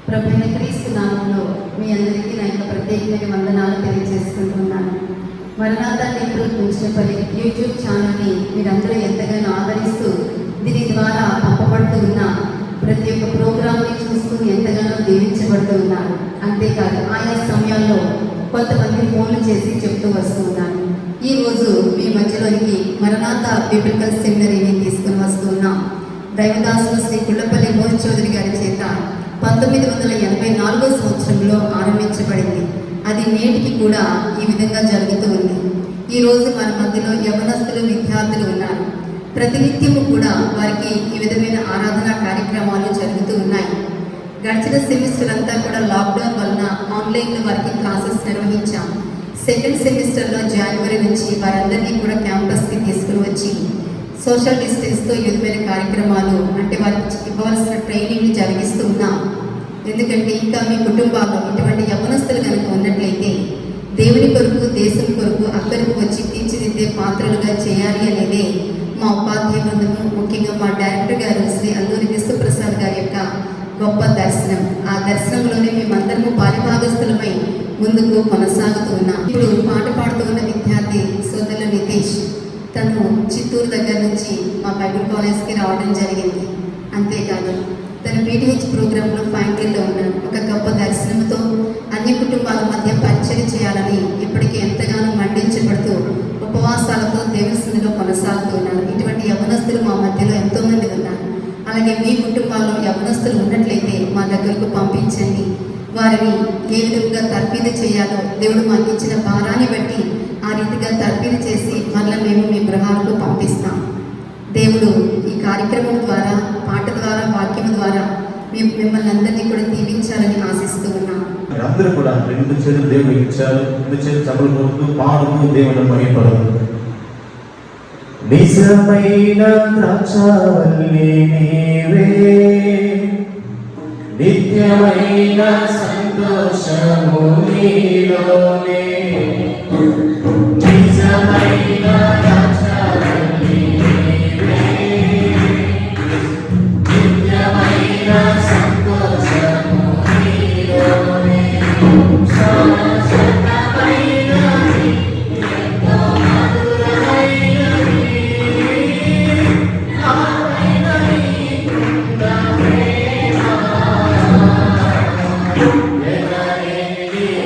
ప్రభువైన క్రీస్తు నామంలో మీ అందరికీ నా యొక్క ప్రత్యేకమైన వందనాలు తెలియజేసుకుంటున్నాను. మరణాత నెహ్రూ కుంచపల్లి యూట్యూబ్ ఛానల్ని మీరందరూ ఎంతగానో ఆదరిస్తూ దీని ద్వారా పంపబడుతూ ఉన్న ప్రతి ఒక్క ప్రోగ్రామ్ని చూస్తూ ఎంతగానో దీవించబడుతూ ఉన్నారు. అంతేకాదు ఆయా సమయాల్లో కొంతమంది ఫోన్లు చేసి చెప్తూ వస్తూ ఉన్నాను. ఈరోజు మీ మధ్యలోనికి మరణాత బిబ్లికల్ సెమినరీని తీసుకుని వస్తున్నాం. దైవదాసులు శ్రీ కుళ్ళపల్లి మోహన్ చౌదరి గారి చేత 1984 సంవత్సరంలో ఆరంభించబడింది. అది నేటికి కూడా ఈ విధంగా జరుగుతూ ఉంది. ఈరోజు మన మధ్యలో యవనస్తులు విద్యార్థులు ఉన్నారు. ప్రతినిత్యము కూడా వారికి ఈ విధమైన ఆరాధన కార్యక్రమాలు జరుగుతూ ఉన్నాయి. గడిచిన సెమిస్టర్ అంతా కూడా లాక్డౌన్ వలన ఆన్లైన్లో వారికి క్లాసెస్ నిర్వహించాం. సెకండ్ సెమిస్టర్లో జనవరి నుంచి వారందరినీ కూడా క్యాంపస్కి తీసుకుని వచ్చి సోషల్ డిస్టెన్స్తో ఈ విధమైన కార్యక్రమాలు అంటే వారికి ఇవ్వవలసిన ట్రైనింగ్ జరిగిస్తూ ఉన్నాం. ఎందుకంటే ఇంకా మీ కుటుంబాల్లో ఇటువంటి యవనస్తులు కనుక ఉన్నట్లయితే దేవుని కొరకు దేశం కొరకు అక్కడికి వచ్చి తీర్చిదిద్దే పాత్రలుగా చేయాలి అనేదే మా ఉపాధ్యాయ బృందము, ముఖ్యంగా మా డైరెక్టర్ గారు శ్రీ అల్లూరి విశ్వప్రసాద్ గారి యొక్క గొప్ప దర్శనం. ఆ దర్శనంలోనే మేమందరము పారిభాగస్తులమై ముందుకు కొనసాగుతూ ఉన్నాం. ఇప్పుడు పాట పాడుతూ ఉన్న విద్యార్థి సోదరులు నితేష్, తను చిత్తూరు దగ్గర నుంచి మా బైబిల్ కాలేజ్కి రావడం జరిగింది. అంతేకాదు తను పీటీహెచ్ ప్రోగ్రాంలో ఫైనల్ ఇయర్లో ఉన్నాను. ఒక గొప్ప దర్శనంతో అన్ని కుటుంబాల మధ్య పరిచయం చేయాలని ఇప్పటికీ ఎంతగానో మండించబడుతూ ఉపవాసాలతో దేవస్థానంలో కొనసాగుతున్నారు. ఇటువంటి యవనస్తులు మా మధ్యలో ఎంతోమంది ఉన్నారు. అలాగే మీ కుటుంబాల్లో యవనస్తులు ఉన్నట్లయితే మా దగ్గరకు పంపించండి. వారిని ఏ విధంగా తర్ఫీదు చేయాలో దేవుడు మాకు ఇచ్చిన భారాన్ని బట్టి ఆ రీతిగా తర్ఫీదు చేసి మళ్ళీ మేము మీ గృహాలకు పంపిస్తాం. దేవుడు ఈ కార్యక్రమం ద్వారా, పాట ద్వారా, వాక్యం ద్వారా మేము మిమ్మల్ని అందరినీ కూడా దీవించాలని ఆశిస్తూ ఉన్నాం. అందరూ కూడా రెండు చేతులు దేవుడు ఇచ్చారు. రెండు చేతులు చపలు కొడుతూ పాడుతూ దేవుడు మహిమపడదు. నిజమైన ద్రాక్షావల్లి నీవే, నిత్యమైన సంతోషము నీలోనే. నిజమైన ద్రాక్షావల్లి నీవే, నిత్యమైన సంతోషము నీలోనే. శాశ్వతమైనది, ఎంతో మధురమైనది, నాపైన నీకున్న ప్రేమ ఎనలేనిది.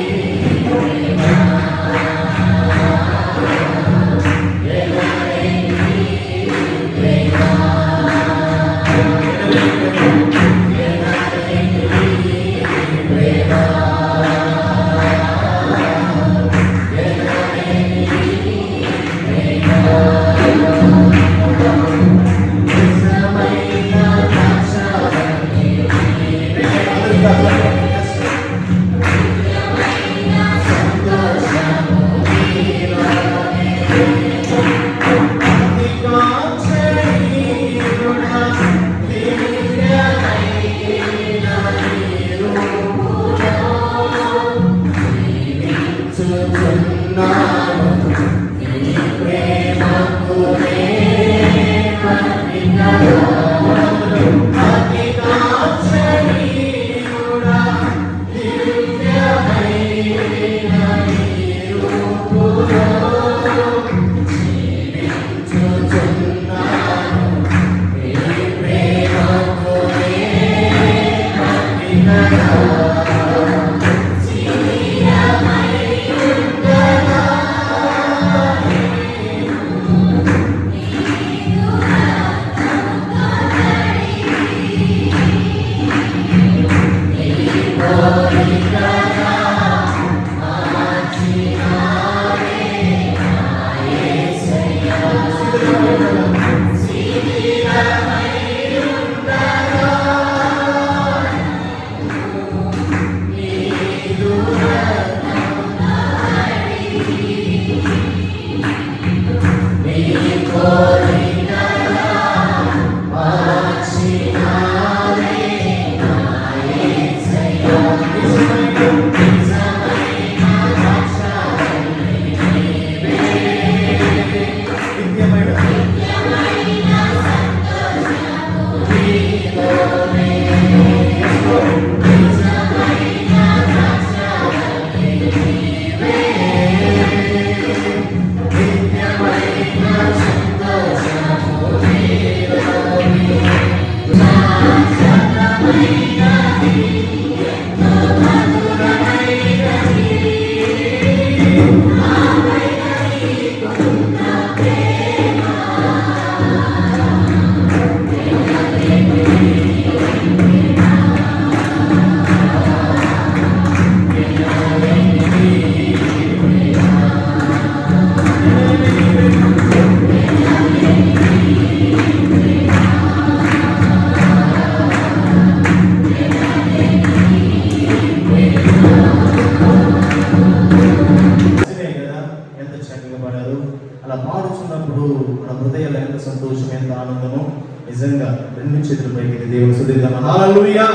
సంతోషం, ఎంత ఆనందమో. నిజంగా రెండు చేతులపైకి దేవుని స్తుతిద్దాం. హల్లెలూయా.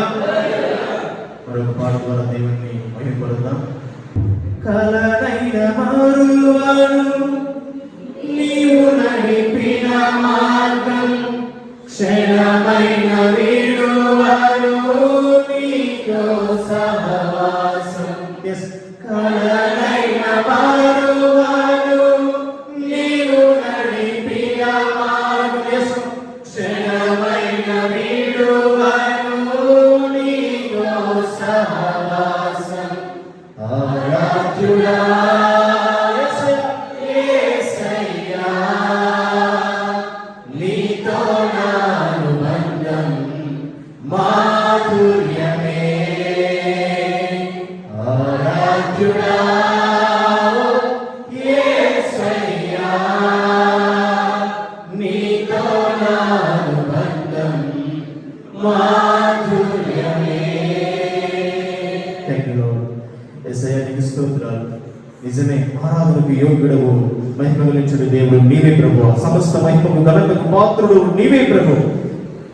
మరొక పాట ద్వారా దేవుని మహిమపడదాం. కలనైన మారువాడు నీవు నడిపిన మార్గం, క్షణమైన వీడువాడు నీతో సహవాసం. కలనైన మారువాడు నీవు నడిపిన మార్గం, క్షణమైన వీడువాడు నీతో సహవాసం. ఆరాధ్యుడా యేసయ్యా, నీతో నా అనుబంధం మాధుర్యమే. ఆరాధ్యుడా యేసయ్యా, నీతో నా అనుబంధం మాధుర్యమే. Thank you lord. యేసయ్యా నీకు స్తోత్రాలు. నిజమే, ఆరాధనకు యోగ్యుడవు, మహిమగలించుడు దేవుడు నీవే ప్రభువా. సమస్త మహిమకు ఘనతకు పాత్రుడు నీవే ప్రభు.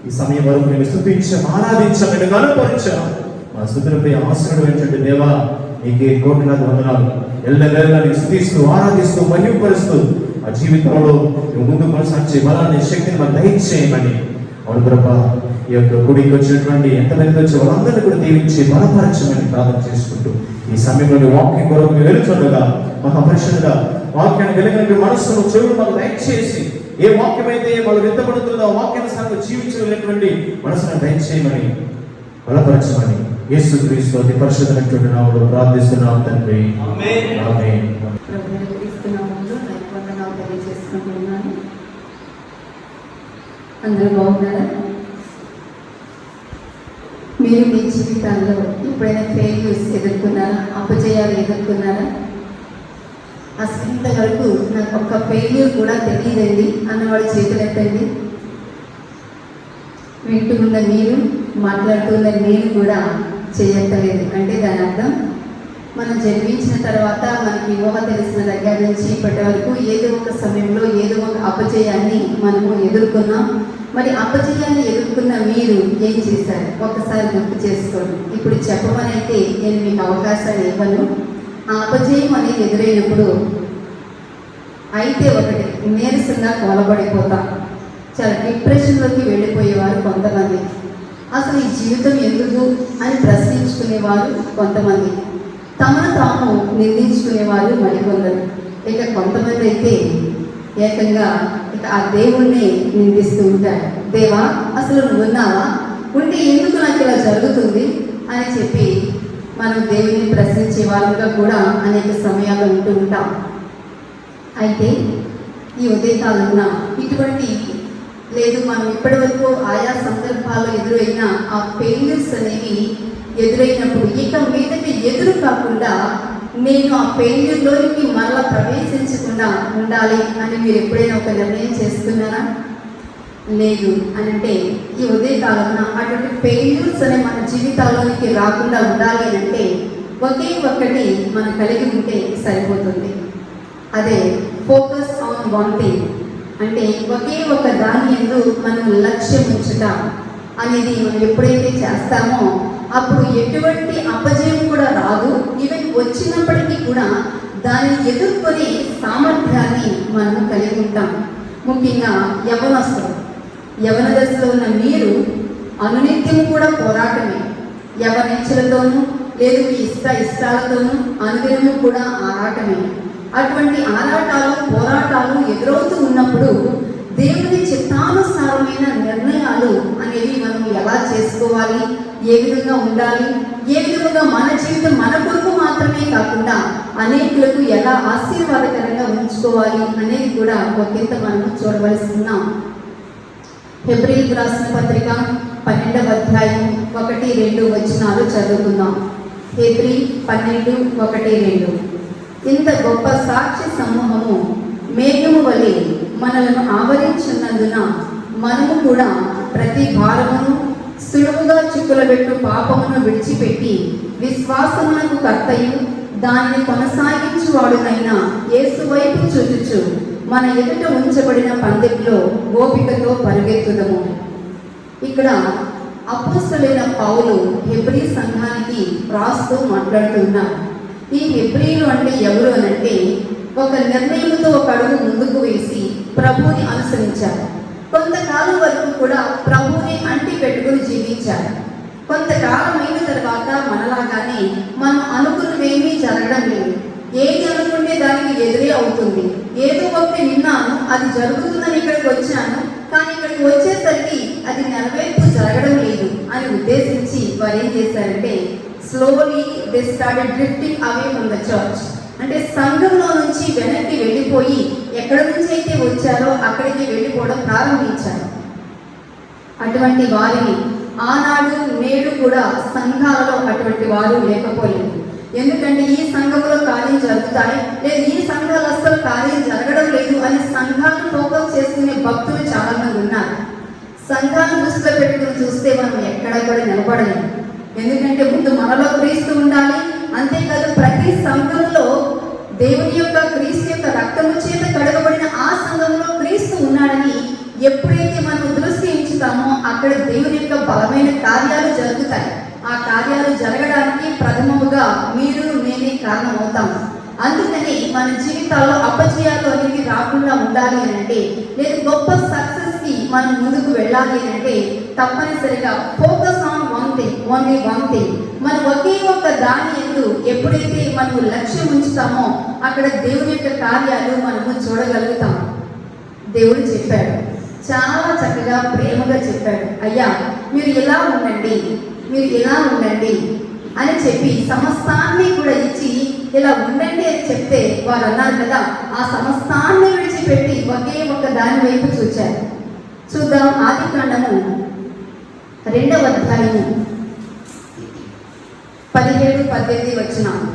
ఈ సమయం వరకు నేను స్తుతించాం, ఆరాధించాం, నేను గణపరిచాం. మా స్తుతులపై ఆశీర్వదించండి దేవా. నీకే కోటినాది వందనాలు. ఎల్లవేళలా నీకు స్తుతిస్తూ, ఆరాధిస్తూ, మహిమపరుస్తూ ఆ జీవితంలో నువ్వు ముందు కొనసాగే బలాన్ని, శక్తిని మాకు దయచేయమని. అవును ప్రభా, ఈ యొక్క గుడికి వచ్చినటువంటి ఎంతమంది వచ్చి వాళ్ళందరినీ కూడా దీవించి బలపరచమని ప్రార్థన చేసుకుంటూ ఈ సమయంలోని వాక్యం కొరకు వెలుచుండగా మహాపరిషుడుగా వాక్యాన్ని వెలుగునటువంటి మనస్సును, చెవులు మాకు దయచేసి ఏ వాక్యం అయితే వాళ్ళు విత్తబడుతుందో ఆ వాక్యానుసారంగా జీవించగలిగినటువంటి మనసును దయచేయమని, బలపరచమని యేసుక్రీస్తు అతి పరిశుద్ధమైనటువంటి నామములో ప్రార్థిస్తున్నాం తండ్రి. ఆమేన్. ఆమేన్. ప్రభువుని క్రీస్తునామములో వందనాలు తెలియజేసుకుంటున్నాను. అందరూ బాగున్నారా? మీరు మీ జీవితాల్లో ఎప్పుడైనా ఫెయిల్యూర్స్ ఎదుర్కొన్నారా? అపజయాలు ఎదుర్కొన్నారా? అసలు ఇంతవరకు నాకు ఒక్క ఫెయిల్యూర్ కూడా తెలియదండి అన్నవాడు చేతులెత్తండి. వింటున్న మీరు, మాట్లాడుతున్న నేను కూడా చేయట్లేదు. అంటే దాని అర్థం మనం జన్మించిన తర్వాత మనకి ఊహ తెలిసిన దగ్గర నుంచి ఇప్పటి వరకు ఏదో ఒక సమయంలో ఏదో ఒక అపజయాన్ని మనము ఎదుర్కొన్నాం. మరి అపజయాన్ని ఎదుర్కొన్న మీరు ఏం చేశారు? ఒక్కసారి గుర్తు చేసుకోండి. ఇప్పుడు చెప్పమని అయితే నేను మీకు అవకాశాలు ఇవ్వను. ఆ అపజయం అనేది ఎదురైనప్పుడు అయితే ఒకటి నీరసంగా కోలబడిపోతాం, చాలా డిప్రెషన్లోకి వెళ్ళిపోయేవారు కొంతమంది, అసలు ఈ జీవితం ఎందుకు అని ప్రశ్నించుకునేవారు కొంతమంది, తమను తాము నిందించుకునేవారు మరికొందరు. ఇక కొంతమంది అయితే ఏకంగా ఇక ఆ దేవుణ్ణి నిందిస్తూ ఉంటారు. దేవా, అసలు నువ్వు ఉన్నావా? ఉంటే ఎందుకు నాకు ఇలా జరుగుతుంది అని చెప్పి మనం దేవుని ప్రశ్నించే వాళ్ళుగా కూడా అనేక సమయాల్లో ఉంటూ ఉంటాం. అయితే ఈ ఉదయకాలంలో ఇటువంటి లేదు, మనం ఇప్పటి వరకు ఆయా సందర్భాల్లో ఎదురైన ఆ ఫెయిల్యూర్స్ అనేవి ఎదురైనప్పుడు ఇక మీదకి ఎదురు కాకుండా నేను ఆ ఫెయిల్యూర్లోనికి మరలా ప్రవేశించకుండా ఉండాలి అని మీరు ఎప్పుడైనా ఒక నిర్ణయం చేసుకున్నారా? లేదు అని అంటే ఈ ఉదయకాలంలో అటువంటి ఫెయిల్యూర్స్ అనే మన జీవితాల్లోనికి రాకుండా ఉండాలి అని అంటే ఒకే ఒక్కటి మనం కలిగి ఉంటే సరిపోతుంది. అదే ఫోకస్ ఆన్ వన్ థింగ్. అంటే ఒకే ఒక దాని యందు మనం లక్ష్యం ఉంచుట అనేది మనం ఎప్పుడైతే చేస్తామో అప్పుడు ఎటువంటి అపజయం కూడా రాదు. ఈవెన్ వచ్చినప్పటికీ కూడా దాన్ని ఎదుర్కొనే సామర్థ్యాన్ని మనం కలిగి ఉంటాం. ముఖ్యంగా యవన దశలో ఉన్న మీరు అనునిత్యము కూడా పోరాటమే. యవనిచ్చలతోనూ లేదు మీ ఇష్టాలతోనూ అనుదినము కూడా ఆరాటమే. అటువంటి ఆరాటాలు, పోరాటాలు ఎదురవుతూ ఉన్నప్పుడు దేవుని చిత్తానుసారమైన నిర్ణయాలు అనేవి మనం ఎలా చేసుకోవాలి, ఏ విధంగా ఉండాలి, ఏ విధంగా మన జీవితం మన కొరకు మాత్రమే కాకుండా అనేకులకు ఎలా ఆశీర్వాదకరంగా ఉంచుకోవాలి అనేది కూడా ఒకంత మనం చూడవలసి ఉన్నాం. హెబ్రీయులకు రాసిన పత్రిక 12వ అధ్యాయం 1-2 వచనాలు చదువుకుందాం. హెబ్రీ 12:1-2. ఇంత గొప్ప సాక్షి సమూహము మేఘము వలె మనలను ఆవరించున్నందున మనము కూడా ప్రతి భారమును సులువుగా చిక్కులబెట్టు పాపమును విడిచిపెట్టి విశ్వాసమునకు కర్తయు దానిని కొనసాగించువాడునైన యేసు వైపు చూచుచు మన ఎదుట ఉంచబడిన పందెంలో ఓపికతో పరిగెత్తుదము. ఇక్కడ అపోస్తలుడైన పౌలు హెబ్రీ సంఘానికి రాస్తూ మాట్లాడుతున్నారు. ఈ హెబ్రీలు అంటే ఎవరు అనంటే, ఒక నిర్ణయంతో ఒక అడుగు ముందుకు వేసి ప్రభువుని అనుసరించారు. కొంతకాలం వరకు కూడా ప్రభువుని అంటి పెట్టుకుని జీవించారు. కొంతకాలం అయిన తర్వాత మనలాగానే మనం అనుకున్నవేమీ జరగడం లేదు. ఏది అనుకుంటే దానికి ఎదురే అవుతుంది. ఏదో ఒకటి విన్నాను, అది జరుగుతుందని ఇక్కడికి వచ్చాను, కానీ ఇక్కడికి వచ్చేసరికి అది నెరవేర్పు జరగడం లేదు అని ఉద్దేశించి వారు ఏం చేశారంటే, slowly they started drifting away from the church. అంటే సంఘంలో నుంచి వెనక్కి వెళ్ళిపోయి ఎక్కడి నుంచి అయితే వచ్చారో అక్కడికి వెళ్ళిపోవడం ప్రారంభించారు. అటువంటి వారిని ఆనాడు నేడు కూడా సంఘాలలో అటువంటి వారు లేకపోలేదు. ఎందుకంటే ఈ సంఘంలో కార్యం జరుగుతాయి, లేదు ఈ సంఘాలు అస్సలు కార్యం జరగడం లేదు అని సంఘాలను ఫోకస్ చేసుకునే భక్తులు చాలా మంది ఉన్నారు. సంఘాలను దృష్టిలో పెట్టుకుని చూస్తే మనం ఎక్కడ కూడా నిలబడలేము. ఎందుకంటే ముందు మనలో క్రీస్తు ఉండాలి. అంతేకాదు ప్రతి సంఘంలో దేవుని యొక్క క్రీస్తు యొక్క రక్తము చేత కడగబడిన ఆ సంఘంలో క్రీస్తు ఉన్నాడని ఎప్పుడైతే మనం దృష్టి ఉంచుతామో అక్కడ దేవుని యొక్క బలమైన కార్యాలు జరుగుతాయి. ఆ కార్యాలు జరగడానికి ప్రథమముగా మీరు నేనే కారణమవుతాము. అందుకని మన జీవితాల్లో అపజయాలు అనేవి రాకుండా ఉండాలి అని అంటే, లేదు గొప్ప సక్సెస్ కి మనం ముందుకు వెళ్ళాలి అని అంటే తప్పనిసరిగా focus on one thing, only one thing. మనం ఒకే ఒక్క దాని యందు ఎప్పుడైతే మనము లక్ష్యం ఉంచుతామో అక్కడ దేవుని యొక్క కార్యాలు మనము చూడగలుగుతాం. దేవుడు చెప్పాడు, చాలా చక్కగా ప్రేమగా చెప్పాడు, అయ్యా మీరు ఇలా ఉండండి, మీరు ఇలా ఉండండి అని చెప్పి సమస్తాన్ని కూడా ఇచ్చి ఇలా ఉండండి అని చెప్తే వారు అన్నారు కదా, ఆ సమస్తాన్ని విడిచిపెట్టి ఒకే ఒక్క దాని వైపు చూచారు. చూద్దాం, ఆదికాండము 2వ అధ్యాయము 17-18 వచనాలు.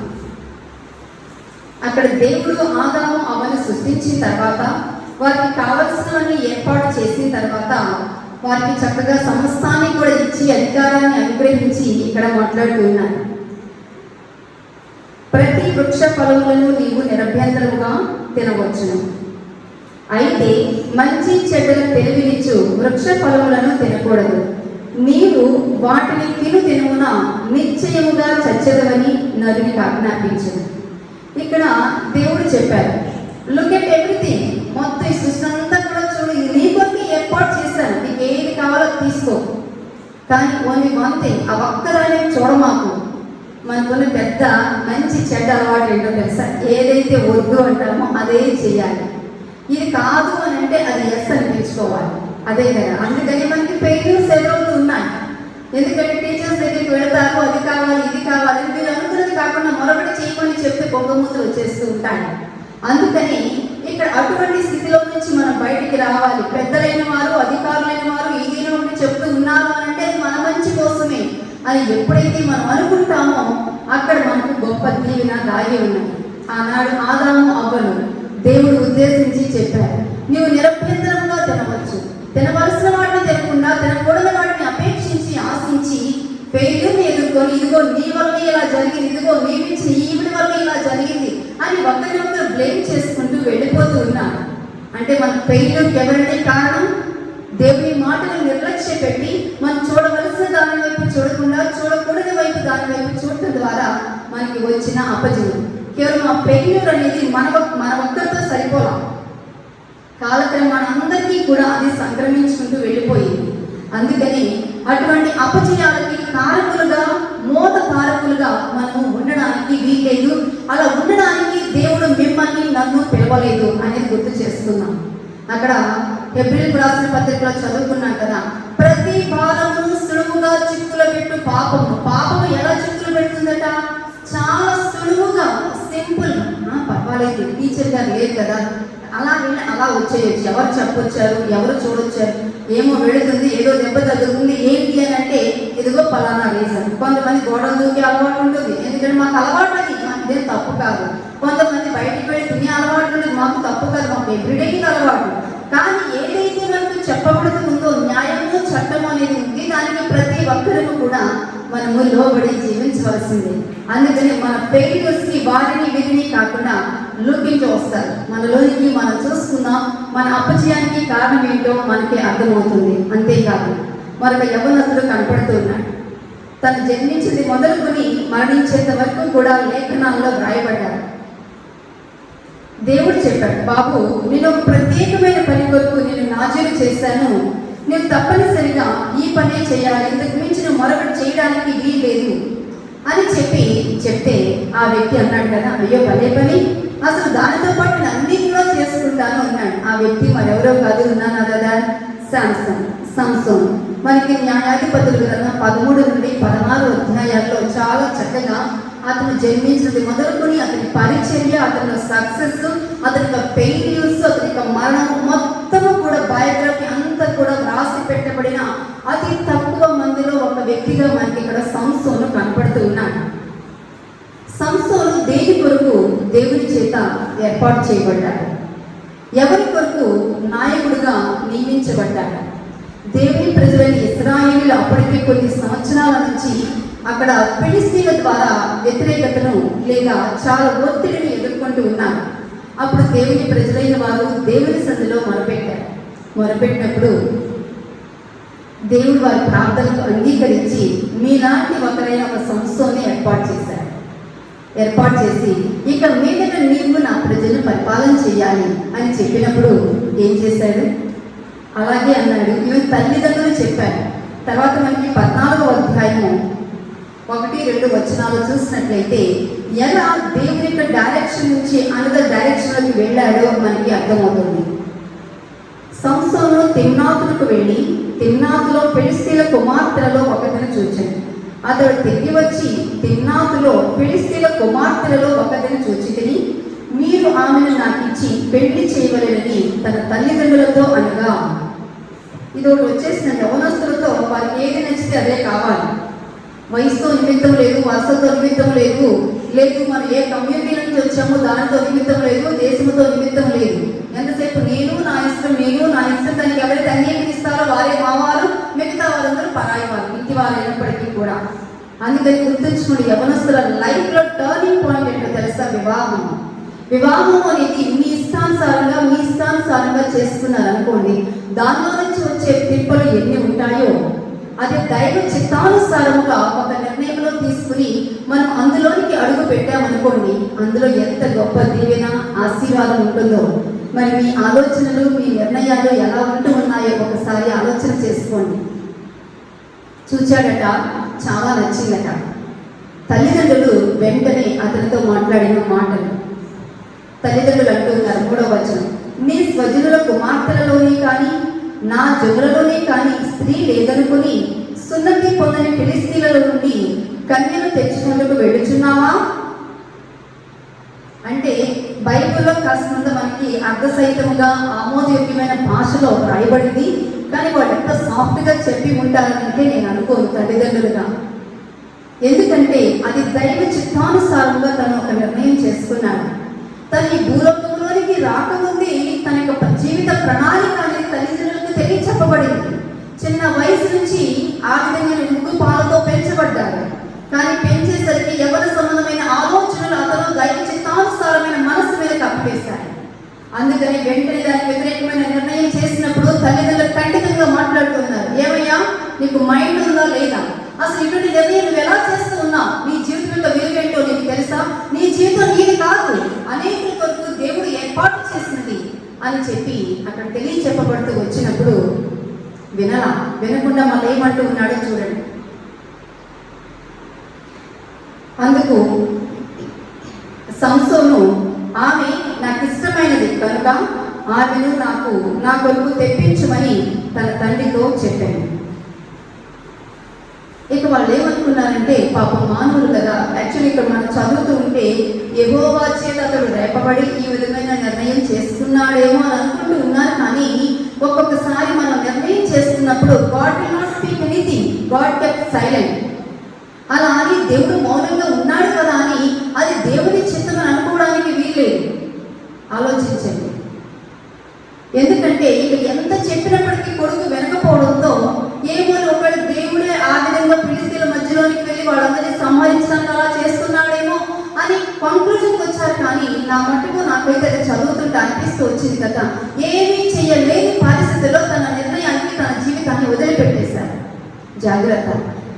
అక్కడ దేవుడు ఆదాము అవ్వను సృష్టించిన తర్వాత వారికి కావలసినవన్నీ ఏర్పాటు చేసిన తర్వాత వారికి చక్కగా సమస్తాన్ని కూడా ఇచ్చి అధికారాన్ని అనుగ్రహించి ఇక్కడ మాట్లాడుతూ ఉన్నారు. ప్రతి వృక్ష ఫలములను నీవు నిరభ్యంతరముగా తినవచ్చును, అయితే మంచి చెడ్డల తెలివినిచ్చు వృక్ష ఫలములను తినకూడదు. నీవు వాటిని తినుమున నిశ్చయముగా చచ్చెదవని నరునికి ఆజ్ఞాపించను. ఇక్కడ దేవుడు చెప్పారు, లుక్ ఎట్ ఎవ్రీథింగ్, మొత్తం ఈ సృష్టి అంతా కూడా చూడు, ఇది నీ కొరకు ఏర్పాటు చేశాను, నీకు ఏది కావాలో తీసుకో, కానీ ఓన్లీ వన్ థింగ్, ఆ ఒక్కదాన్ని చూడమాకు. మనకున్న పెద్ద మంచి చెడ్డ అలవాటు ఏంటో తెలుసా? ఏదైతే వద్దు అంటామో అదే చేయాలి. ఇది కాదు అని అంటే అది ఎస్ అనిపించుకోవాలి. అదే కదా, అందుకని మనకి ఫెయిల్యూర్స్ ఎదురవుతూ ఉన్నాయి. ఎందుకంటే టీచర్స్ దగ్గరికి వెళతారు, అది కావాలి ఇది కావాలి, మీరు అనుకున్నది కాకుండా మరొకటి చేయమని చెప్తే బొంగమూతులు వచ్చేస్తూ ఉంటాయి. అందుకని ఇక్కడ అటువంటి స్థితిలో నుంచి మనం బయటికి రావాలి. పెద్దలైన వారు, అధికారులైన వారు ఏదైనా ఉండి చెప్తూ ఉన్నారు అని అంటే అది మన మంచి కోసమే అని ఎప్పుడైతే మనం అనుకుంటామో అక్కడ మనకు గొప్ప దీవెన దాగి ఉన్నది. ఆనాడు ఆదాము అవ్వను దేవుడు ఉద్దేశించి చెప్పారు, నీవు నిరభ్యంతరంగా తినవచ్చు, తినవలసిన వాటిని తినకుండా తినకూడని వాటిని అపేక్షించి ఆశించి ఫెయిల్యూర్ని ఎదుర్కొని, ఇదిగో నీ వల్ల ఇలా జరిగింది, ఇదిగో నీవిచ్చిన ఈవిడి వల్ల ఇలా జరిగింది అని ఒకరినొకరు బ్లేమ్ చేసుకుంటూ వెళ్ళిపోతూ ఉన్నారు. అంటే మన ఫెయిల్యూర్కి ఎవరంటే కారణం? దేవుని మాటను నిర్లక్ష్య పెట్టి మనం చూడవలసిన దాని వైపు చూడకుండా చూడకూడని వైపు దాని వైపు చూడటం ద్వారా మనకి వచ్చిన అపజయం. కేవలం ఆ ఫెయిల్యూర్ అనేది మన ఒక్కరితో సరిపోలా, కాలక్రమానందరికీ కూడా అది సంక్రమించుకుంటూ వెళ్ళిపోయింది. అందుకని అటువంటి అపజయాలకి కారకులుగా, మోత కారకులుగా మనము ఉండడానికి వీల్లేదు. అలా ఉండడానికి దేవుడు మిమ్మల్ని నన్ను పిలవలేదు అనేది గుర్తు చేసుకున్నాం. అక్కడ హెబ్రీయులకు రాసిన పత్రికలో చదువుకున్నాం కదా, ప్రతి భారమును సులువుగా చిక్కులు పెట్టు పాపము ఎలా చిక్కులు పెడుతుందట? చాలా సులువుగా, సింపుల్. పర్వాలేదు, టీచర్ గారు లేదు కదా, అలా వెళ్ళి అలా వచ్చేయచ్చు, ఎవరు చెప్పొచ్చారు, ఎవరు చూడొచ్చారు, ఏమో వెళుతుంది, ఏదో దెబ్బ తగ్గుతుంది, ఏంటి అని అంటే ఇదిగో పలానా రీజన్. కొంతమంది గోడలు దూకే అలవాటు ఉంటుంది, ఎందుకంటే మాకు అలవాటు అది, మాకేం తప్పు కాదు. కొంతమంది బయటికి వెళ్ళి తినే అలవాటు ఉంటుంది, మాకు తప్పు కాదు, మాకు ఎవ్రీడేకి అలవాటు. కానీ ఏదైతే మనకు చెప్పబడుతుందో న్యాయము, చట్టము అనేది ఉంది, దానికి ప్రతి ఒక్కరికి కూడా మనము లోబడి జీవించవలసిందే. అందుకని మన ఫెయిల్యూర్స్కి వారిని వీరిని కాకుండా లోకించి వస్తారు. మనలోనికి మనం చూసుకుందాం, మన అపజయానికి కారణం ఏంటో మనకి అర్థమవుతుంది. అంతేకాదు మరొక యవ్వనస్తుడు కనపడుతున్నాడు. తను జన్మించింది మొదలుకొని మరణించేంత వరకు కూడా లేఖనాల్లో వ్రాయబడ్డారు. దేవుడు చెప్పాడు, బాబు నేను ఒక ప్రత్యేకమైన పని కొరకు నేను నాజీరు చేశాను, నేను తప్పనిసరిగా ఈ పనే చేయాలి, ఇంతకు మించిన మరొకటి చేయడానికి వీల్లేదు అని చెప్తే ఆ వ్యక్తి అన్నాడు కదా, అయ్యో భలే పని, అసలు దానితో పాటు నేను అన్ని కూడా చేసుకుంటాను అన్నాడు. ఆ వ్యక్తి మరెవరో కాదు, ఉన్నాను కదా, సంసోన్. మనకి న్యాయాధిపతుల గ్రంథం 13 నుండి 16 అధ్యాయాల్లో చాలా చక్కగా అతను జన్మించినది మొదలుకొని అతని పరిచర్య, అతని సక్సెస్, అతని ఫెయిల్యూర్స్, అతని మరణం మొత్తము కూడా బయోగ్రఫీ అంతా కూడా రాసి పెట్టబడిన అతి తక్కువ మందిలో ఒక వ్యక్తిగా మనకి ఇక్కడ సంసోను కనపడుతూ ఉన్నాడు. సంసోను దేని కొరకు దేవుని చేత ఏర్పాటు చేయబడ్డాడు, ఎవరి కొరకు నాయకుడిగా నియమించబడ్డాడు. దేవుని ప్రజలైన ఇశ్రాయేలీయులు అప్పటికే కొన్ని సంవత్సరాల నుంచి అక్కడ ఫిలిస్తీన్ల ద్వారా వ్యతిరేకతను లేదా చాలా ఒత్తిడిని ఎదుర్కొంటూ ఉన్నారు. అప్పుడు దేవుని ప్రజలైన వారు దేవుని సన్నిధిలో మొరపెట్టినప్పుడు దేవుడు వారి ప్రార్థనకు అంగీకరించి మీలాంటి ఒకరైన ఒక సంస్థని ఏర్పాటు చేసి ఇక మీదట నీవు నా ప్రజలను పరిపాలన చేయాలి అని చెప్పినప్పుడు ఏం చేశాడు? అలాగే అన్నాడు. ఇవి తల్లిదండ్రులు చెప్పారు. తర్వాత మనకి 14వ అధ్యాయము 1-2 వచనాలు చూసినట్లయితే ఎలా దేవుని యొక్క డైరెక్షన్ నుంచి అనదర్ డైరెక్షన్లోకి వెళ్ళాడో మనకి అర్థమవుతుంది. సంసోను తిమ్నాతులకు వెళ్ళి తిమ్నాతులో ఫిలిస్తీన్ల కుమార్తెలలో ఒకటిని చూచాడు. అతడు తిరిగి వచ్చి తిమ్నాతులో ఫిలిస్తీన్ల కుమార్తెలలో ఒకటిని చూచితిని, మీరు ఆమెను నాకు ఇచ్చి పెళ్లి చేయవలెనని తన తల్లిదండ్రులతో అనగా, ఇది ఒకటి వచ్చేసిన యవనస్తులతో వారికి ఏది నచ్చితే అదే కావాలి. వయసుతో నిమిత్తం లేదు, వరుసతో నిమిత్తం లేదు, మనం ఏ కమ్యూనిటీ నుంచి వచ్చామో దానితో నిమిత్తం లేదు, దేశంతో నిమిత్తం లేదు. ఎంతసేపు నేను నా ఇష్టం దానికి ఎవరైతే అంగీకరిస్తారో వారే మావారు, మిగతా వారందరూ పరాయి వారు, ఇంటి వారు అయినప్పటికీ కూడా. అందుకని గుర్తుంచుకోండి, యవనస్తుల లైఫ్లో టర్నింగ్ పాయింట్ ఏంటో తెలుసా? వివాహం అనేది మీ ఇష్టానుసారంగా చేసుకున్నారు అనుకోండి, దానిలో నుంచి వచ్చే తిప్పలు ఎన్ని ఉంటాయో అదే దైవ చిత్తానుసారముగా ఒక నిర్ణయంలో తీసుకుని మనం అందులోనికి అడుగు పెట్టామనుకోండి, అందులో ఎంత గొప్ప దీవెన ఆశీర్వాదం ఉంటుందో. మరి మీ ఆలోచనలు, మీ నిర్ణయాలు ఎలా ఉంటూ ఉన్నాయో ఒకసారి ఆలోచన చేసుకోండి. చూచాడట, చాలా నచ్చిందట. తల్లిదండ్రులు వెంటనే అతనితో మాట్లాడిన మాటలు తల్లిదండ్రులు అంటున్నారు, 3వ వచనం, నీ స్వజనుల కుమార్తెలలోనే కానీ నా జనులలోనే కానీ స్త్రీ లేదనుకుని సున్నతి పొందని ఫిలిస్తీన్ల నుండి కన్యను తెచ్చుకునేందుకు వెళ్ళుచున్నావా అంటే బైబిల్లో కాస్తంత మనకి అర్థసహితముగా ఆమోదయోగ్యమైన భాషలో రాయబడింది. కానీ వాళ్ళు ఎంత సాఫ్ట్గా చెప్పి ఉంటారంటే నేను అనుకోను తల్లిదండ్రులుగా. ఎందుకంటే అది దైవ చిత్తానుసారంగా తను ఒక నిర్ణయం చేసుకున్నాడు. తన ఈ భూలోకంలోనికి రాకముందే తన యొక్క జీవిత ప్రణాళిక అనేది తల్లిదండ్రులకు తెలియచెప్పబడింది. చిన్న వయసు నుంచి ఆ విధంగా ముగ్గు పాలతో పెంచబడ్డారు. కానీ పెంచేసరికి ఎవరి సంబంధమైన ఆలోచనలు అతను దైవ చిత్తానుసారమైన మనసు మీద కప్పివేశారు. అందుకని వెంటనే దానికి వ్యతిరేకమైన నిర్ణయం చేసినప్పుడు తల్లిదండ్రులు ఖండితంగా మాట్లాడుతున్నారు, ఏమయ్యా నీకు మైండ్ ఉందా లేదా? అసలు ఇటువంటి నిర్ణయం నువ్వు ఎలా చేస్తూ ఉన్నావు? నీ జీవితం యొక్క విలువేంటో నీకు తెలుసా? నీ జీవితం నీది కాదు, అనేకుల కొరకు దేవుడు ఏర్పాటు చేసినది అని చెప్పి అక్కడ తెలియచెప్పబడుతూ వచ్చినప్పుడు వినకుండా మళ్ళీ ఏమంటూ ఉన్నాడో చూడండి. అందుకు సంసోను, ఆమె నాకు ఇష్టమైనది కనుక ఆమెను నా కొరకు తెప్పించమని తన తండ్రితో చెప్పాను. ఇక వాళ్ళు ఏమనుకున్నారంటే, పాపం మానవులు కదా, యాక్చువల్లీ ఇక్కడ మనం చదువుతూ ఉంటే యెహోవా చేత అతడు రేపబడి ఈ విధమైన నిర్ణయం చేసుకున్నాడేమో అని అనుకుంటూ ఉన్నారు. కానీ ఒక్కొక్కసారి మనం నిర్ణయం చేసుకున్నప్పుడు God will not speak anything, God kept silent. అలా అని దేవుడు మౌనంగా ఉన్నాడు కదా అని అది దేవుని చిత్తం అని అనుకోవడానికి వీల్లేదు. ఆలోచించండి. ఎందుకంటే ఇక ఎంత చెప్పినప్పటికీ కొడుకు వెనకపోవడంతో ఏమో ఒకడు దేవుడే ఆ విధంగా ఫిలిస్తీన్ల మధ్యలోనికి వెళ్ళి వాళ్ళందరినీ సంహరించడానికి అలా చేస్తున్నాడేమో అని కంక్లూజన్కి వచ్చారు. కానీ నా మట్టుకు నా పరిస్థితి వచ్చింది కదా, ఏమీ చేయలేని పరిస్థితిలో తన నిర్ణయానికి తన జీవితాన్ని వదిలిపెట్టేశారు. జాగ్రత్త,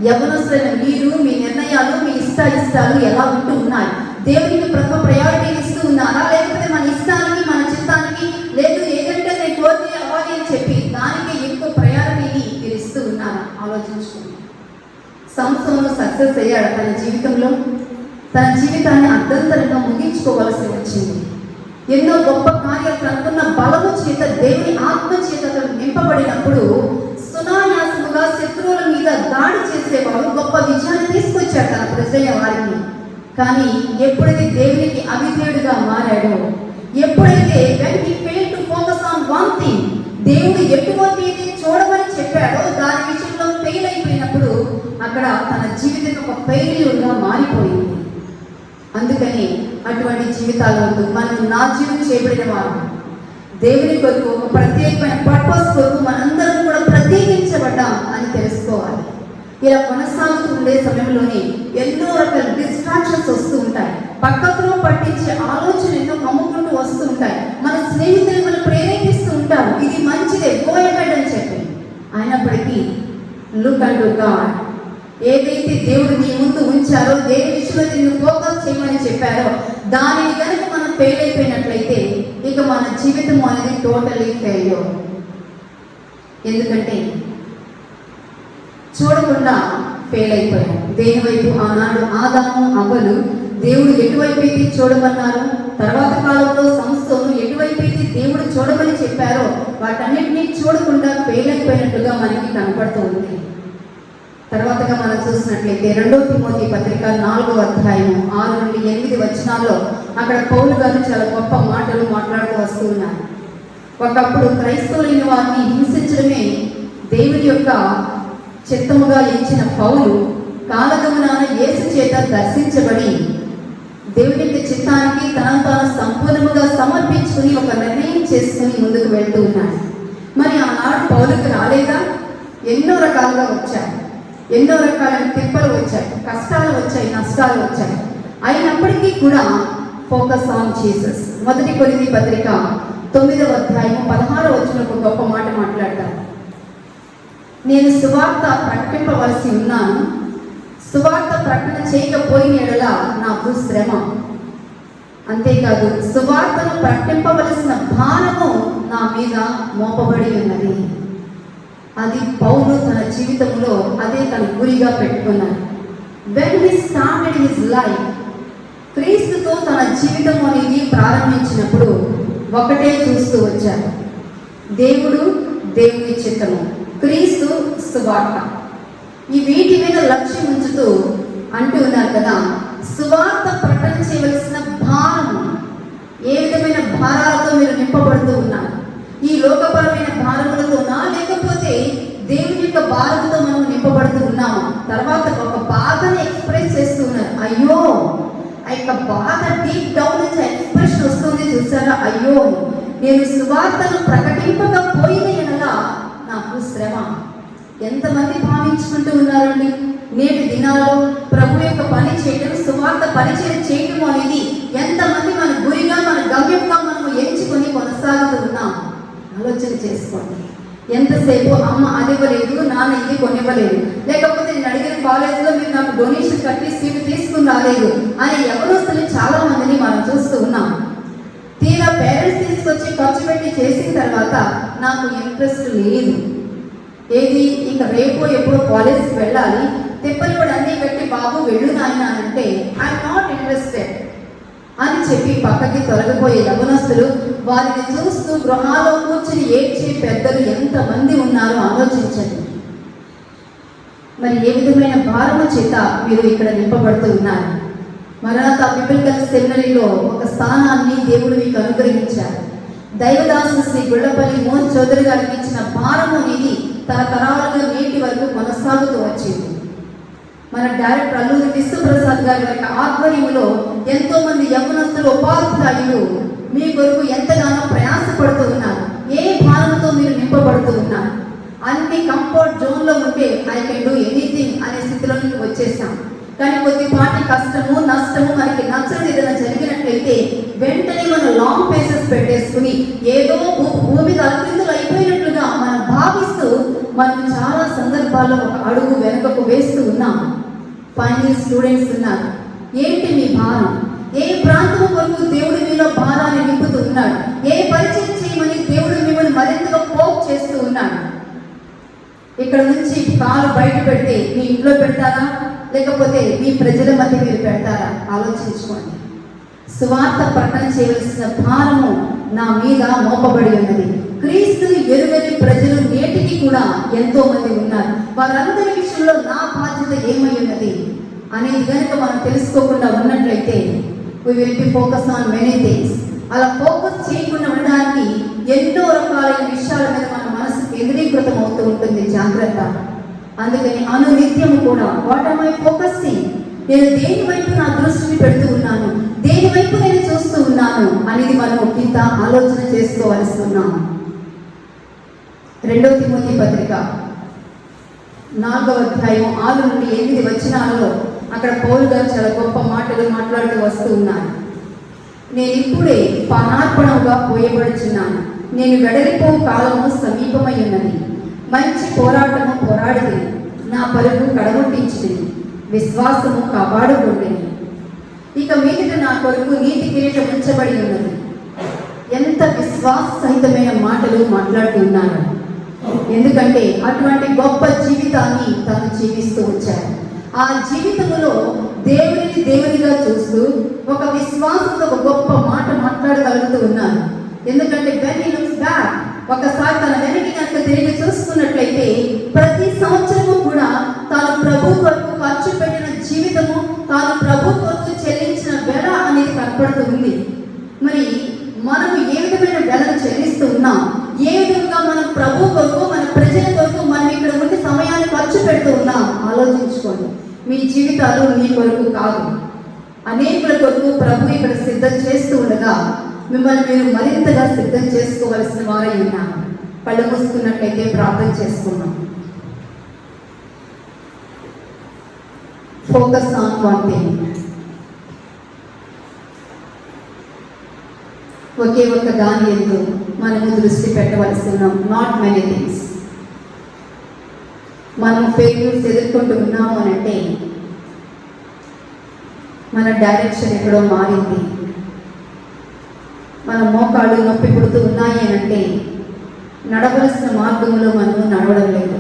యవనస్తులైన మీరు మీ నిర్ణయాలు, మీ ఇష్టాలు ఎలా ఉంటూ ఉన్నాయి? దేవునికి ప్రథమ ప్రయారిటీ ఇస్తూ ఉన్నారా? లేకపోతే మన ఇష్టానికి, మన చిత్తానికి, లేదు ఏదంటే నేను కోరితే అవ్వాలి అని చెప్పి దానికి ఎక్కువ ప్రయారిటీని మీరు ఇస్తూ ఉన్నారా? ఆలోచించుకోండి. సంస్థను సక్సెస్ అయ్యాడు తన జీవితంలో. తన జీవితాన్ని అర్థంతరంగా ముగించుకోవలసి వచ్చింది. ఎన్నో గొప్ప కార్యాలు తనకున్న బలము చేత, దేవుని ఆత్మ చేత నింపబడినప్పుడు సునాయాసముగా శత్రువుల మీద దాడి చేసేవాడు గొప్ప విజయాన్ని తీసుకొచ్చాడు తన ప్రజల వారికి. కానీ ఎప్పుడైతే దేవునికి అవిధేయుడిగా మారాడో, ఎప్పుడైతే when he failed to focus on one thing, దేవుడు ఎటువంటి చూడమని చెప్పాడో దాని విషయంలో ఫెయిల్ అయిపోయినప్పుడు అక్కడ తన జీవితం ఒక ఫెయిల్యూర్గా మారిపోయింది. అందుకని అటువంటి జీవితాలు వద్దు. మనం నాట్యం చేయబడిన వారు, దేవుని కొరకు ఒక ప్రత్యేకమైన పర్పస్ కొరకు మనందరం కూడా ప్రత్యేకించబడ్డాం అని తెలుసుకోవాలి. ఇలా కొనసాగుతూ ఉండే సమయంలోనే ఎన్నో రకాల డిస్ట్రాక్షన్స్ వస్తూ ఉంటాయి. పక్కతో పట్టించే ఆలోచనలు ఎన్నో కమ్ముకుంటూ వస్తూ ఉంటాయి. మన స్నేహితులు మనం ప్రేరేపిస్తూ ఉంటారు, ఇది మంచిదే, గో అహెడ్ అని చెప్పి. అయినప్పటికీ లుక్ అండ్ గాడ్, ఏదైతే దేవుడు నీ ముందు ఉంచారో, దేని విషయంలో నిన్ను ఫోకస్ చేయమని చెప్పారో దానిని కనుక మనం ఫెయిల్ అయిపోయినట్లయితే ఇక మన జీవితం అనేది టోటలీ ఫెయిల్యూర్. ఎందుకంటే చూడకుండా ఫెయిల్ అయిపోయాం. దేని వైపు ఆనాడు ఆదాము అవ్వలు దేవుడు ఎటువైపు అయితే చూడమన్నారు, తర్వాత కాలంలో సంస్థను ఎటువైపు అయితే దేవుడు చూడమని చెప్పారో వాటన్నిటినీ చూడకుండా ఫెయిల్ అయిపోయినట్టుగా మనకి కనపడుతూ ఉంది. తర్వాతగా మనం చూసినట్లయితే 2 తిమోతి పత్రిక 4వ అధ్యాయం 6 నుండి 8 వచనాల్లో అక్కడ పౌలు గారు చాలా గొప్ప మాటలు మాట్లాడుతూ వస్తూ ఉన్నారు. ఒకప్పుడు క్రైస్తవులైన వారిని హింసించడమే దేవుని యొక్క చిత్తముగా ఎంచిన పౌలు కాలగమనాన యేసు చేత దర్శించబడి దేవుని యొక్క చిత్తానికి తనను తాను సంపూర్ణముగా సమర్పించుకుని ఒక నిర్ణయం చేసుకుని ముందుకు వెళ్తూ ఉన్నాడు. మరి ఆనాడు పౌలుకు రాలేదా? ఎన్నో రకాలుగా వచ్చాయి, ఎన్నో రకాలైన తిప్పలు వచ్చాయి, కష్టాలు వచ్చాయి, నష్టాలు వచ్చాయి. అయినప్పటికీ కూడా ఫోకస్ ఆన్ జీసస్. 1 కొరింథీ పత్రిక 9వ అధ్యాయం 16వ వచనంలో ఒక గొప్ప మాట మాట్లాడతారు. నేను సువార్త ప్రకటింపవలసి ఉన్నాను, సువార్త ప్రకటన చేయకపోయిన యెడల నాకు శ్రమ. అంతేకాదు సువార్తను ప్రకటింపవలసిన భారము నా మీద మోపబడి ఉన్నది. అది పౌలు తన జీవితంలో అదే తన గురిగా పెట్టుకున్నాడు. when he started his life, క్రీస్తుతో తన జీవితం అనేది ప్రారంభించినప్పుడు ఒకటే చూస్తూ వచ్చారు, దేవుడు, దేవుని చిత్తము, క్రీస్తు, సువార్త. ఈ వీటి మీద లక్ష్యం ఉంచుతూ అంటూ ఉన్నారు కదా, సువార్త ప్రకటన చేయవలసిన భారము. ఏ విధమైన భారాలతో మీరు నింపబడుతూ ఉన్నారు? ఈ లోకపరమైన భారములతోనా, లేకపోతే దేవుని యొక్క భారంతో మనం నింపబడుతూ ఉన్నాము? తర్వాత ఒక బాధని ఎక్స్ప్రెస్ చేస్తూ ఉన్నారు. అయ్యో, ఆ యొక్క బాధ డీప్ డౌన్ నుంచి ఎక్స్ప్రెషన్ వస్తుంది చూసారా? అయ్యో, నేను సువార్తను ప్రకటింపకపోయిన యెడల నాకు శ్రమ. ఎంతమంది భావించుకుంటూ ఉన్నారండి నేటి దినాల్లో ప్రభు యొక్క పని చేయడం, సువార్త పరిచయం చేయడం అనేది ఎంతమంది మన గురిగా, మన గమ్యంగా మనము ఎంచుకొని కొనసాగుతూ ఉన్నాం? ఆలోచన చేసుకోండి. ఎంతసేపు అమ్మ అది ఇవ్వలేదు, నాన్న ఇది కొనివ్వలేదు, లేకపోతే నేను అడిగిన కాలేజీలో మీరు నాకు డొనేషన్ కట్టి సీటు తీసుకుని రాలేదు అని యవనస్తులు చాలా మందిని మనం చూస్తూ ఉన్నాం. తీరా పేరెంట్స్ తీసుకొచ్చి ఖర్చు పెట్టి చేసిన తర్వాత నాకు ఇంట్రెస్ట్ లేదు, ఏది ఇక రేపు ఎప్పుడో కాలేజ్కి వెళ్ళాలి, తిప్పలు కూడా అన్నీ కట్టి బాబు వెళ్ళు నాయన అంటే ఐఎమ్ నాట్ ఇంట్రెస్టెడ్ అని చెప్పి పక్కకి తొలగిపోయే యవనస్తులు, వారిని చూస్తూ గృహాల్లో కూర్చుని ఏడ్చే పెద్దలు ఎంతమంది ఉన్నారో ఆలోచించండి. మరి ఏ విధమైన భారము చేత మీరు ఇక్కడ నింపబడుతూ ఉన్నారు? మరణాత బిబిలికల్ సెమినరీలో ఒక స్థానాన్ని దేవుడు మీకు అనుగ్రహించారు. దైవదాసు శ్రీ గుళ్ళపల్లి మోహన్ చౌదరి గారికి ఇచ్చిన భారము అనేది తరతరాలుగా నేటి వరకు కొనసాగుతూ వచ్చింది. మన డైరెక్టర్ అల్లూరి విశ్వప్రసాద్ గారి యొక్క ఆధ్వర్యంలో ఎంతో మంది యవనస్తులు, ఉపాధ్యాయులు మీ కొరకు ఎంతగానో ప్రయాసపడుతూ ఉన్నారు. ఏ భారంతో మీరు నింపబడుతూ ఉన్నారు? అన్ని కంఫర్ట్ జోన్లో ఉంటే ఐ కెన్ డూ ఎనీథింగ్ అనే స్థితిలోకి వచ్చేసాం. కానీ కొద్దిపాటి కష్టము నష్టము మనకి నచ్చని ఏదైనా జరిగినట్లయితే వెంటనే మనం లాంగ్ ఫేసెస్ పెట్టేసుకుని ఏదో భూమి తలకిందులు అయిపోయినట్లుగా మనం భావిస్తూ మనం చాలా సందర్భాల్లో ఒక అడుగు వెనుకకు వేస్తూ ఉన్నాం. ఫైనల్ స్టూడెంట్స్ ఉన్నారు. ఏంటి మీ భారం? ఏ ప్రాంతం కొరకు దేవుడు మీలో భారాన్ని నింపుతూ ఉన్నాడు? ఏ పరిచయం చేయమని దేవుడు మిమ్మల్ని మరింతగా పోక్ చేస్తూ ఉన్నాడు? ఇక్కడ నుంచి కాలు బయట పెడితే మీ ఇంట్లో పెడతారా, లేకపోతే మీ ప్రజల మధ్య మీరు పెడతారా? ఆలోచించుకోండి. సువార్త ప్రకటన చేయవలసిన భారము నా మీద మోపబడి ఉన్నది. క్రీస్తుని ఎరుగని ప్రజలు నేటికి కూడా ఎంతో మంది ఉన్నారు. వారందరి విషయంలో నా బాధ్యత ఏమై ఉన్నది అనేది కనుక మనం తెలుసుకోకుండా ఉన్నట్లయితే we will be focused on many things. అలా ఫోకస్ చేయకుండా ఉండడానికి ఎన్నో రకాలైన విషయాల మీద మన మనసు కేంద్రీకృతం అవుతూ ఉంటుంది. జాగ్రత్త. అందుకని అనునిత్యము కూడా వాట్ ఆమ్ ఐ ఫోకసింగ్, నేను దేని వైపు నా దృష్టిని పెడుతూ ఉన్నాను, దేని వైపు నేను చూస్తూ ఉన్నాను అనేది మనం ఇంత ఆలోచన చేసుకోవాల్సి ఉన్నాం. 2 తిమోతి పత్రిక 4వ అధ్యాయం 6 నుండి 8 వచనాలలో అక్కడ పౌలు గారు చాలా గొప్ప మాటలు మాట్లాడుతూ వస్తూ ఉన్నారు. నేను ఇప్పుడే పానార్పణంగా పోయబడుచున్నాను. నేను వెడలిపో కాలము సమీపమై ఉన్నది. మంచి పోరాటము పోరాడిది, నా పరుగు కడగొట్టించింది, విశ్వాసము కాపాడుకుంటుంది. ఇక మీదట నా కొరకు నీతి కిరీటం ఉంచబడి ఉన్నది. ఎంత విశ్వాస సహితమైన మాటలు మాట్లాడుతున్నారు. ఎందుకంటే అటువంటి గొప్ప జీవితాన్ని తాను జీవిస్తూ వచ్చారు. ఆ జీవితంలో దేవునిగా చూస్తూ ఒక విశ్వాసంతో ఒక గొప్ప మాట మాట్లాడగలుగుతూ ఉన్నారు. ఎందుకంటే when he looks back, ఒకసారి తన వెనక్కి కనుక తిరిగి చూసుకున్నట్లయితే ప్రతి సంవత్సరము కూడా తాను ప్రభు కొరకు ఖర్చు పెట్టిన జీవితము, తాను ప్రభు కొరకు చెల్లించిన వెల అనేది కనపడుతూ ఉంది. మరి మనము ఏ విధమైన వెలను చెల్లిస్తూ ఉన్నాం? ఏ విధంగా మనం ప్రభు కొరకు, మన ప్రజల కొరకు మనం ఇక్కడ ఉండి సమయాన్ని ఖర్చు పెడుతూ ఉన్నాం? ఆలోచించుకోండి. మీ జీవితాలు మీ కొరకు కాదు, అనేకుల కొరకు ప్రభు ఇక్కడ సిద్ధం చేస్తూ ఉండగా మిమ్మల్ని మీరు మరింతగా సిద్ధం చేసుకోవలసిన వారై ఉన్నాను. కళ్ళు మూసుకున్నట్లయితే ప్రార్థన చేసుకున్నాం. Focus on one thing. ఒకే ఒక దాని ఎందు మనము దృష్టి పెట్టవలసి ఉన్నాం. Not many things. మనం ఫెయిల్యూర్స్ ఎదుర్కొంటూ ఉన్నాము అని అంటే మన డైరెక్షన్ ఎక్కడో మారింది. మన మోకాళ్ళు నొప్పి పుడుతూ ఉన్నాయి అని అంటే నడవలసిన మార్గంలో మనము నడవడం లేదు.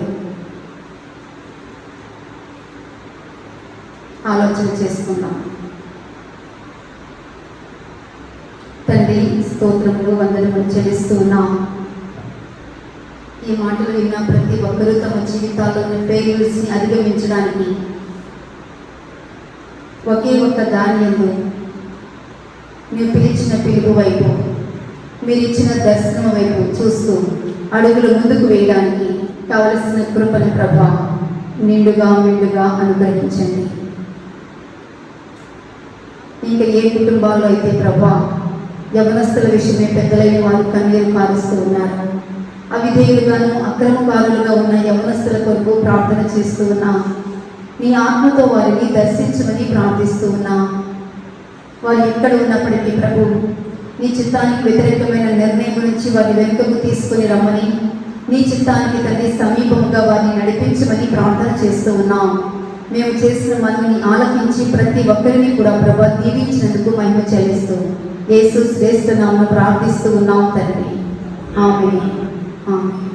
ఆలోచన చేసుకుందాం. తండ్రి, స్తోత్రములు వందనములు చెల్లిస్తూ ఉన్నాం. ఈ మాటలు విన్న ప్రతి ఒక్కరూ తమ జీవితాల్లోని ఫెయిల్యూర్స్ని అధిగమించడానికి ఒకే ఒక్క దాని యందు మీరు పిలిచిన పిలుపు వైపు, మీరు ఇచ్చిన దర్శనం వైపు చూస్తూ అడుగులు ముందుకు వేయడానికి కావలసిన కృపను ప్రభా నిండుగా అనుగ్రహించండి. ఇంకా ఏ కుటుంబాల్లో అయితే ప్రభా యవనస్తుల విషయమే పెద్దలైన వారు కన్నీరు కారుస్తూ ఉన్నారు, అవిధేయులుగాను అక్రమకారులుగా ఉన్న యవనస్తుల కొరకు ప్రార్థన చేస్తూ ఉన్నా. నీ ఆత్మతో వారిని దర్శించమని ప్రార్థిస్తూ ఉన్నా. వారు ఎక్కడ ఉన్నప్పటికీ ప్రభు నీ చిత్తానికి వ్యతిరేకమైన నిర్ణయం గురించి వారిని వెనుకకు తీసుకుని రమ్మని, నీ చిత్తానికి తండ్రి సమీపముగా వారిని నడిపించమని ప్రార్థన చేస్తూ ఉన్నాం. మేము చేసిన మనల్ని ఆలకించి ప్రతి ఒక్కరిని కూడా ప్రభు దీవించినందుకు మహిమ చెల్లిస్తూ యేసు శ్రేష్ఠ నామమున ప్రార్థిస్తూ ఉన్నాం తండ్రి. ఆమేన్. ఆమేన్.